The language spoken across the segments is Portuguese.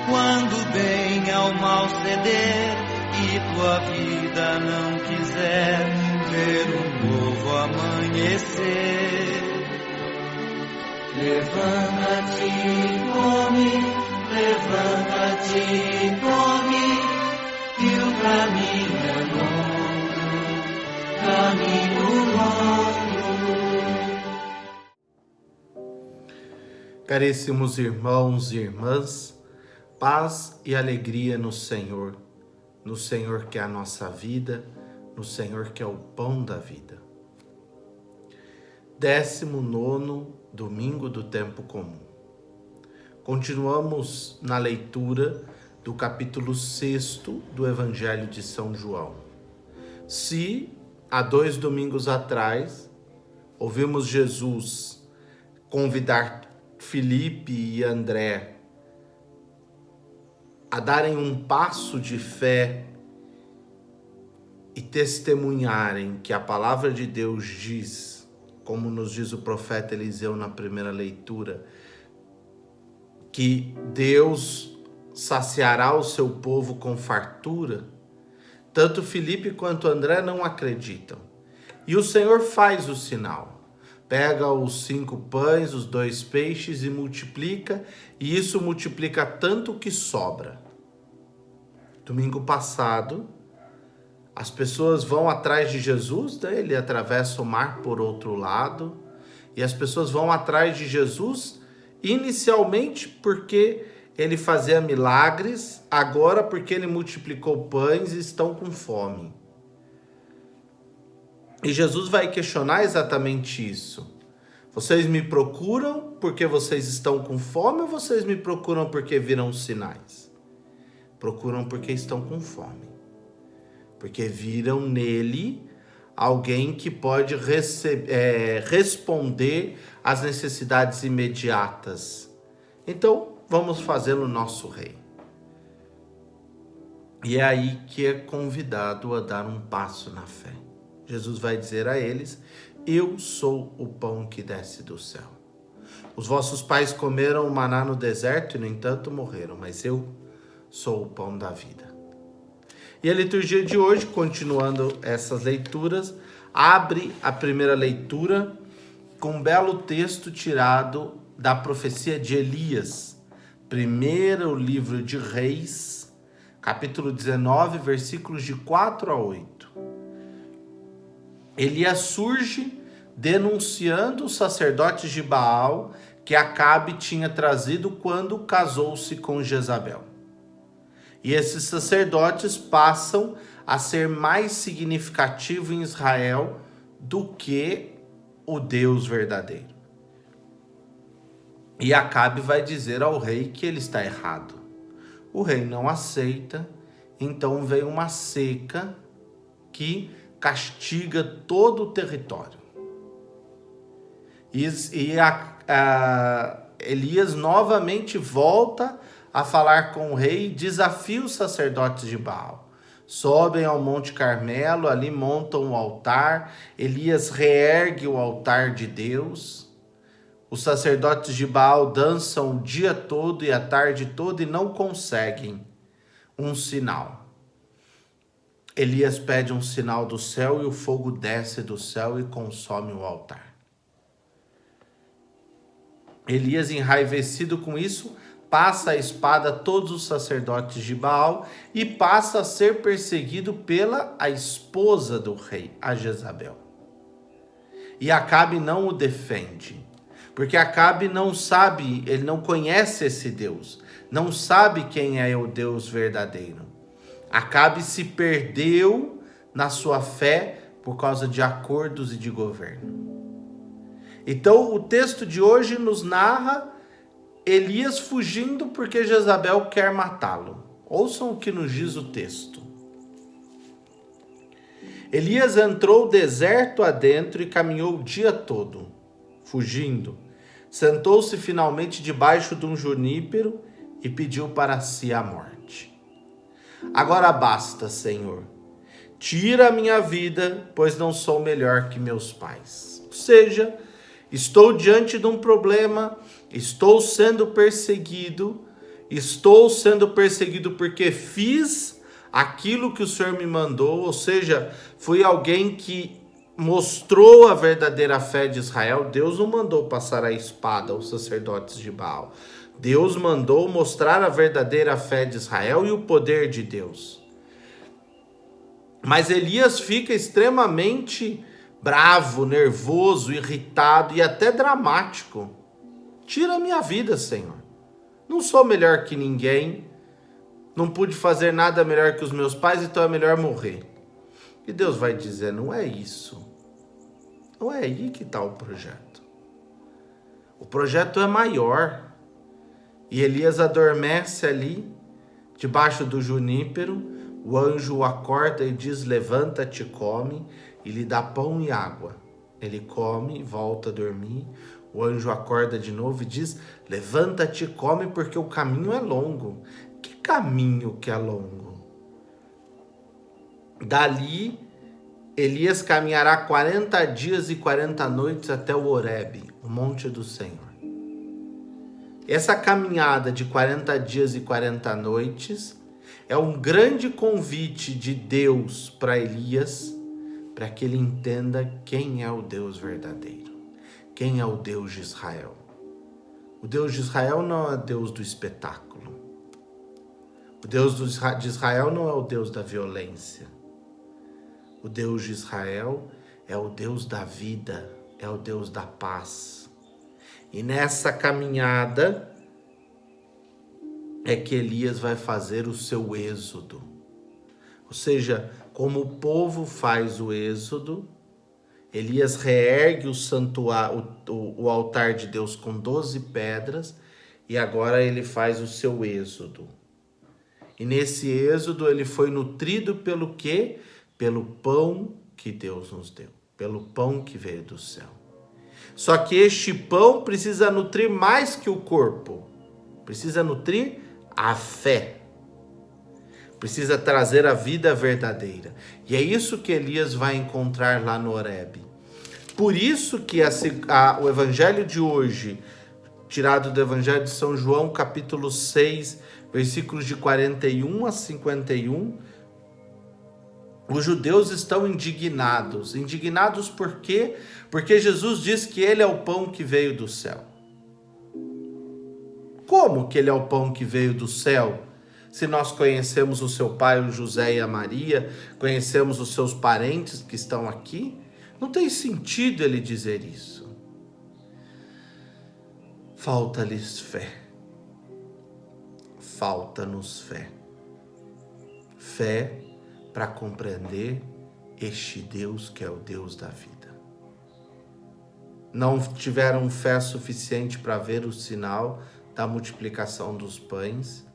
quando o bem ao mal ceder e tua vida não quiser ver um novo amanhecer. Levanta-te e come, levanta-te e come, que o caminho é longo, caminho longo. Caríssimos irmãos e irmãs, paz e alegria no Senhor que é a nossa vida, no Senhor que é o pão da vida. 19º domingo do tempo comum. Continuamos na leitura do capítulo 6 do Evangelho de São João. Se há 2 domingos atrás ouvimos Jesus convidar Filipe e André a darem um passo de fé e testemunharem que a palavra de Deus diz, como nos diz o profeta Eliseu na primeira leitura, que Deus saciará o seu povo com fartura, tanto Filipe quanto André não acreditam. E o Senhor faz o sinal. Pega os 5 pães, os 2 peixes e multiplica, e isso multiplica tanto que sobra. Domingo passado, as pessoas vão atrás de Jesus, né? Ele atravessa o mar por outro lado, e as pessoas vão atrás de Jesus inicialmente porque ele fazia milagres, agora porque ele multiplicou pães e estão com fome. E Jesus vai questionar exatamente isso. Vocês me procuram porque vocês estão com fome ou vocês me procuram porque viram sinais? Procuram porque estão com fome. Porque viram nele alguém que pode responder às necessidades imediatas. Então, vamos fazer o nosso rei. E é aí que é convidado a dar um passo na fé. Jesus vai dizer a eles: eu sou o pão que desce do céu. Os vossos pais comeram o maná no deserto e, no entanto, morreram, mas eu sou o pão da vida. E a liturgia de hoje, continuando essas leituras, abre a primeira leitura com um belo texto tirado da profecia de Elias, primeiro livro de Reis, capítulo 19, versículos de 4 a 8. Elias surge denunciando os sacerdotes de Baal que Acabe tinha trazido quando casou-se com Jezabel. E esses sacerdotes passam a ser mais significativo em Israel do que o Deus verdadeiro. E Acabe vai dizer ao rei que ele está errado. O rei não aceita, então vem uma seca que castiga todo o território. Elias novamente volta a falar com o rei e desafia os sacerdotes de Baal. Sobem ao Monte Carmelo, ali montam o altar. Elias reergue o altar de Deus. Os sacerdotes de Baal dançam o dia todo e a tarde toda e não conseguem um sinal. Elias pede um sinal do céu e o fogo desce do céu e consome o altar. Elias, enraivecido com isso, passa a espada a todos os sacerdotes de Baal e passa a ser perseguido pela a esposa do rei, a Jezabel. E Acabe não o defende, porque Acabe não sabe, ele não conhece esse Deus, não sabe quem é o Deus verdadeiro. Acabe se perdeu na sua fé por causa de acordos e de governo. Então, o texto de hoje nos narra Elias fugindo porque Jezabel quer matá-lo. Ouçam o que nos diz o texto. Elias entrou deserto adentro e caminhou o dia todo, fugindo. Sentou-se finalmente debaixo de um junípero e pediu para si a morte. Agora basta, Senhor. Tira a minha vida, pois não sou melhor que meus pais. Ou seja, estou diante de um problema, estou sendo perseguido, Estou sendo perseguido porque fiz aquilo que o Senhor me mandou, ou seja, fui alguém que mostrou a verdadeira fé de Israel. Deus não mandou passar a espada aos sacerdotes de Baal. Deus mandou mostrar a verdadeira fé de Israel e o poder de Deus. Mas Elias fica extremamente bravo, nervoso, irritado e até dramático. Tira a minha vida, Senhor. Não sou melhor que ninguém. Não pude fazer nada melhor que os meus pais, então é melhor morrer. E Deus vai dizer, não é isso. Não é aí que está o projeto. O projeto é maior. E Elias adormece ali, debaixo do junípero. O anjo o acorda e diz, levanta-te, come, e lhe dá pão e água. Ele come, volta a dormir. O anjo acorda de novo e diz, levanta-te, come, porque o caminho é longo. Que caminho que é longo? Dali, Elias caminhará 40 dias e 40 noites até o Horebe, o monte do Senhor. Essa caminhada de 40 dias e 40 noites é um grande convite de Deus para Elias, para que ele entenda quem é o Deus verdadeiro, quem é o Deus de Israel. O Deus de Israel não é o Deus do espetáculo. O Deus de Israel não é o Deus da violência. O Deus de Israel é o Deus da vida, é o Deus da paz. E nessa caminhada é que Elias vai fazer o seu êxodo. Ou seja, como o povo faz o êxodo, Elias reergue o santuário, o altar de Deus com 12 pedras, e agora ele faz o seu êxodo. E nesse êxodo ele foi nutrido pelo quê? Pelo pão que Deus nos deu, pelo pão que veio do céu. Só que este pão precisa nutrir mais que o corpo, precisa nutrir a fé, precisa trazer a vida verdadeira. E é isso que Elias vai encontrar lá no Horebe. Por isso que o evangelho de hoje, tirado do evangelho de São João, capítulo 6, versículos de 41 a 51, os judeus estão indignados. Indignados por quê? Porque Jesus diz que ele é o pão que veio do céu. Como que ele é o pão que veio do céu? Se nós conhecemos o seu pai, o José e a Maria, conhecemos os seus parentes que estão aqui, não tem sentido ele dizer isso. Falta-lhes fé. Falta-nos fé. Fé para compreender este Deus que é o Deus da vida. Não tiveram fé suficiente para ver o sinal da multiplicação dos pães.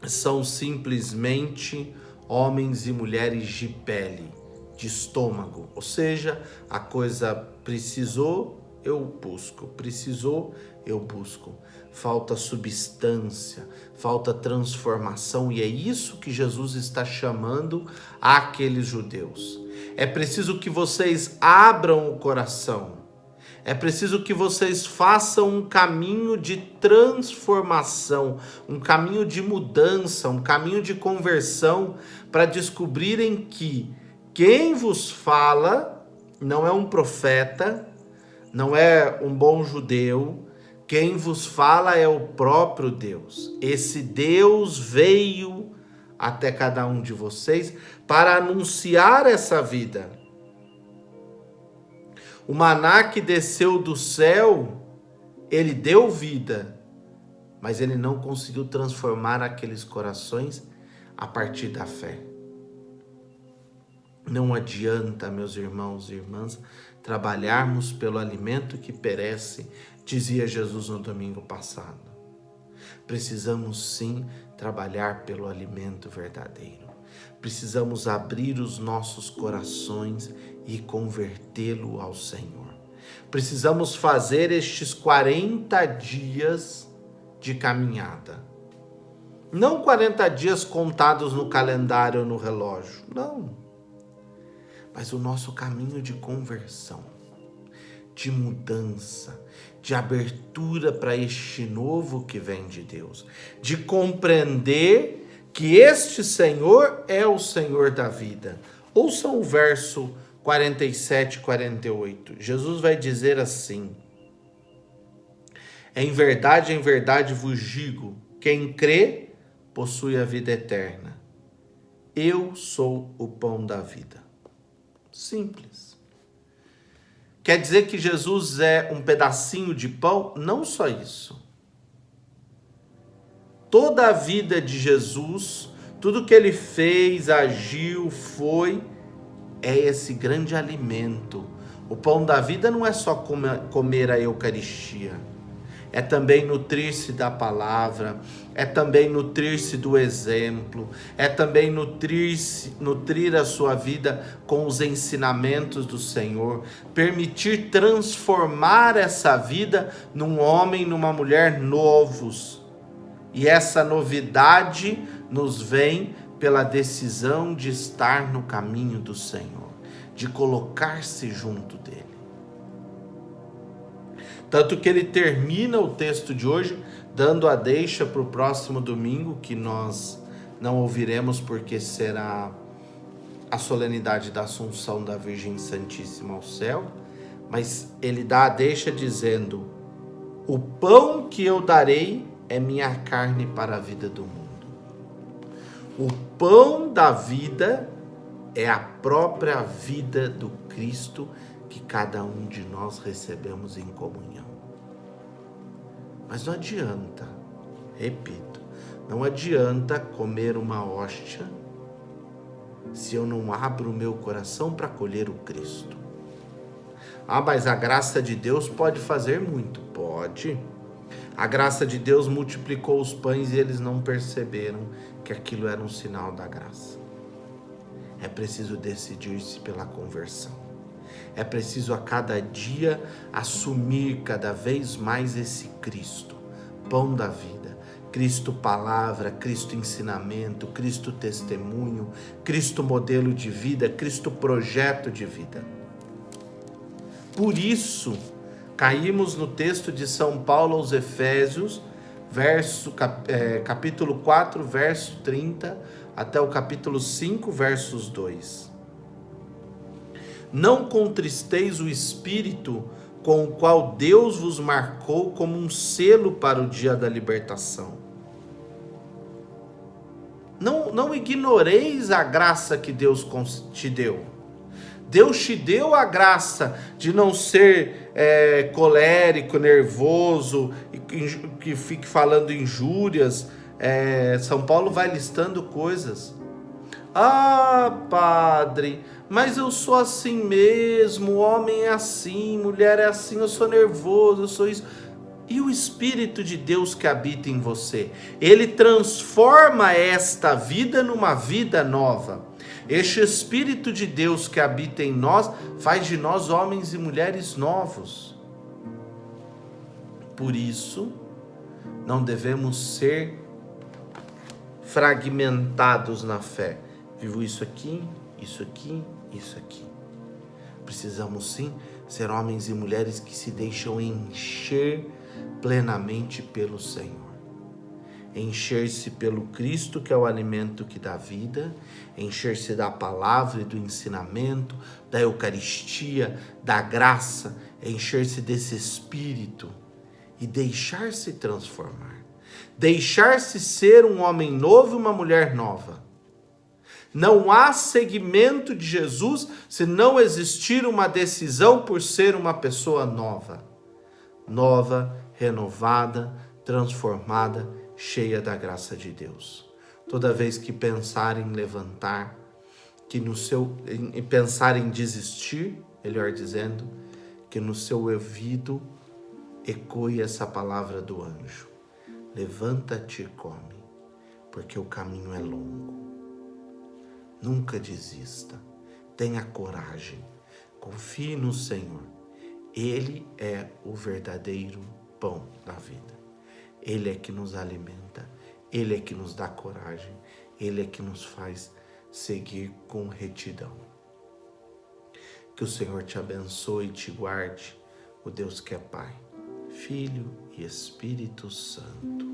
São simplesmente homens e mulheres de pele, de estômago. Ou seja, a coisa precisou, eu busco. Precisou, eu busco. Falta substância, falta transformação, e é isso que Jesus está chamando àqueles judeus. É preciso que vocês abram o coração, é preciso que vocês façam um caminho de transformação, um caminho de mudança, um caminho de conversão, para descobrirem que quem vos fala não é um profeta, não é um bom judeu. Quem vos fala é o próprio Deus. Esse Deus veio até cada um de vocês para anunciar essa vida. O maná que desceu do céu, ele deu vida, mas ele não conseguiu transformar aqueles corações a partir da fé. Não adianta, meus irmãos e irmãs, trabalharmos pelo alimento que perece, dizia Jesus no domingo passado. Precisamos sim trabalhar pelo alimento verdadeiro. Precisamos abrir os nossos corações e convertê-lo ao Senhor. Precisamos fazer estes 40 dias de caminhada. Não 40 dias contados no calendário ou no relógio, não. Mas o nosso caminho de conversão, de mudança, de abertura para este novo que vem de Deus, de compreender que este Senhor é o Senhor da vida. Ouçam o verso 47 e 48. Jesus vai dizer assim: em verdade vos digo, quem crê possui a vida eterna. Eu sou o pão da vida. Simples. Quer dizer que Jesus é um pedacinho de pão? Não só isso. Toda a vida de Jesus, tudo que ele fez, agiu, foi, é esse grande alimento. O pão da vida não é só comer a Eucaristia. É também nutrir-se da palavra, é também nutrir-se do exemplo, é também nutrir a sua vida com os ensinamentos do Senhor, permitir transformar essa vida num homem, numa mulher novos. E essa novidade nos vem pela decisão de estar no caminho do Senhor, de colocar-se junto dele. Tanto que ele termina o texto de hoje dando a deixa para o próximo domingo, que nós não ouviremos porque será a solenidade da Assunção da Virgem Santíssima ao céu, mas ele dá a deixa dizendo: o pão que eu darei é minha carne para a vida do mundo. O pão da vida é a própria vida do Cristo que cada um de nós recebemos em comunhão. Mas não adianta, repito, não adianta comer uma hóstia se eu não abro o meu coração para acolher o Cristo. Ah, mas a graça de Deus pode fazer muito. Pode. A graça de Deus multiplicou os pães e eles não perceberam que aquilo era um sinal da graça. É preciso decidir-se pela conversão. É preciso a cada dia assumir cada vez mais esse Cristo, pão da vida, Cristo palavra, Cristo ensinamento, Cristo testemunho, Cristo modelo de vida, Cristo projeto de vida. Por isso, caímos no texto de São Paulo aos Efésios, capítulo 4, verso 30, até o capítulo 5, versos 2. Não contristeis o Espírito com o qual Deus vos marcou como um selo para o dia da libertação. Não ignoreis a graça que Deus te deu. Deus te deu a graça de não ser colérico, nervoso, que fique falando injúrias. São Paulo vai listando coisas. Ah, padre, mas eu sou assim mesmo, homem é assim, mulher é assim, eu sou nervoso, eu sou isso. E o Espírito de Deus que habita em você? Ele transforma esta vida numa vida nova. Este Espírito de Deus que habita em nós faz de nós homens e mulheres novos. Por isso, não devemos ser fragmentados na fé. Vivo isso aqui, isso aqui, isso aqui. Precisamos sim ser homens e mulheres que se deixam encher plenamente pelo Senhor. Encher-se pelo Cristo, que é o alimento que dá vida, encher-se da palavra e do ensinamento, da Eucaristia, da graça, encher-se desse Espírito e deixar-se transformar. Deixar-se ser um homem novo e uma mulher nova. Não há seguimento de Jesus se não existir uma decisão por ser uma pessoa nova. Nova, renovada, transformada, cheia da graça de Deus. Toda vez que pensar em levantar, pensar em desistir, melhor dizendo, que no seu ouvido ecoe essa palavra do anjo: levanta-te e come, porque o caminho é longo. Nunca desista, tenha coragem, confie no Senhor. Ele é o verdadeiro pão da vida. Ele é que nos alimenta, Ele é que nos dá coragem, Ele é que nos faz seguir com retidão. Que o Senhor te abençoe e te guarde, o Deus que é Pai, Filho e Espírito Santo.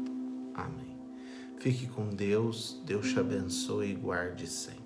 Amém. Fique com Deus, Deus te abençoe e guarde sempre.